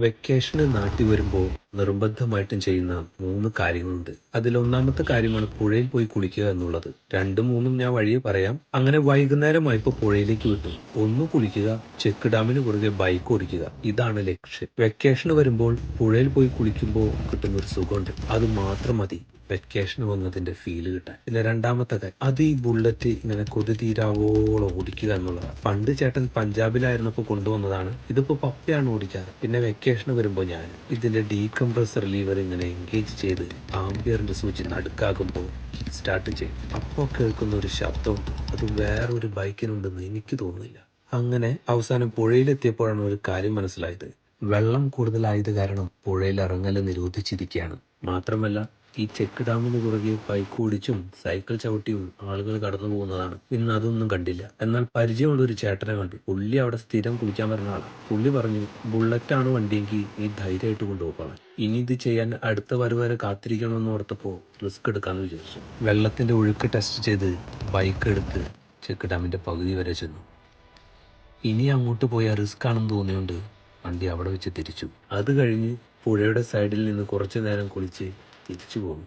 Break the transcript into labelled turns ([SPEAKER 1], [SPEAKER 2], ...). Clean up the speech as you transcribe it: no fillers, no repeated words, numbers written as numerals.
[SPEAKER 1] വെക്കേഷന് നാട്ടിൽ വരുമ്പോൾ നിർബന്ധമായിട്ടും ചെയ്യുന്ന 3 കാര്യങ്ങളുണ്ട്. അതിലൊന്നാമത്തെ കാര്യമാണ് പുഴയിൽ പോയി കുളിക്കുക എന്നുള്ളത്. 2ഉം 3ഉം ഞാൻ വഴിയെ പറയാം. അങ്ങനെ വൈകുന്നേരമായപ്പോൾ പുഴയിലേക്ക് വിട്ടു. ഒന്ന് കുളിക്കുക, ചെക്ക് ഡാമിന് കുറുകെ ബൈക്ക് ഓടിക്കുക. ഇതാണ് ലക്ഷ്യം. വെക്കേഷന് വരുമ്പോൾ പുഴയിൽ പോയി കുളിക്കുമ്പോൾ കിട്ടുന്ന ഒരു സുഖമുണ്ട്. അത് മാത്രം മതി വെക്കേഷന് വന്നതിന്റെ ഫീല് കിട്ടാൻ. പിന്നെ രണ്ടാമത്തെ കാര്യം, അത് ഈ ബുള്ളറ്റ് ഇങ്ങനെ കൊതി തീരാവോളം ഓടിക്കുക എന്നുള്ളതാണ്. പണ്ട് ചേട്ടൻ പഞ്ചാബിലായിരുന്നപ്പോൾ കൊണ്ടുവന്നതാണ്. ഇതിപ്പോ പപ്പയാണ് ഓടിക്കാറ്. പിന്നെ വെക്കേഷന് വരുമ്പോൾ ഞാൻ ഇതിന്റെ ഡീകംപ്രസർ ലീവർ ഇങ്ങനെ എൻഗേജ് ചെയ്ത് ആംബിയറിന്റെ സൂചി നടുക്കാകുമ്പോൾ സ്റ്റാർട്ട് ചെയ്യും. അപ്പോൾ കേൾക്കുന്ന ഒരു ശബ്ദമുണ്ട്, അത് വേറൊരു ബൈക്കിനുണ്ടെന്ന് എനിക്ക് തോന്നുന്നില്ല. അങ്ങനെ അവസാനം പുഴയിലെത്തിയപ്പോഴാണ് ഒരു കാര്യം മനസ്സിലായത്. വെള്ളം കൂടുതലായത് കാരണം പുഴയിൽ ഇറങ്ങല് നിരോധിച്ചിരിക്കുകയാണ്. മാത്രമല്ല, ഈ ചെക്ക് ഡാമിന് കുറുകെ ബൈക്ക് ഓടിച്ചും സൈക്കിൾ ചവിട്ടിയും ആളുകൾ കടന്നു പോകുന്നതാണ്. ഇന്ന് അതൊന്നും കണ്ടില്ല. എന്നാൽ പരിചയമുള്ള ഒരു ചേട്ടനെ കണ്ടു. പുള്ളി അവിടെ സ്ഥിരം കുളിക്കാൻ വരുന്ന ആളാണ്. പുള്ളി പറഞ്ഞു, ബുള്ളറ്റാണ് വണ്ടിയെങ്കിൽ നീ ധൈര്യമായിട്ട് കൊണ്ടുപോകാൻ. ഇനി ഇത് ചെയ്യാൻ അടുത്ത വരെ കാത്തിരിക്കണമെന്ന് ഓർത്തപ്പോൾ റിസ്ക് എടുക്കാമെന്ന് വിചാരിച്ചു. വെള്ളത്തിന്റെ ഒഴുക്ക് ടെസ്റ്റ് ചെയ്ത് ബൈക്ക് എടുത്ത് ചെക്ക് ഡാമിന്റെ പകുതി വരെ ചെന്നു. ഇനി അങ്ങോട്ട് പോയാൽ റിസ്ക് ആണെന്ന് തോന്നിയോണ്ട് വണ്ടി അവിടെ വെച്ച് തിരിച്ചു. അത് കഴിഞ്ഞ് പുഴയുടെ സൈഡിൽ നിന്ന് കുറച്ചു നേരം കുളിച്ച് തിരിച്ചു പോന്നു.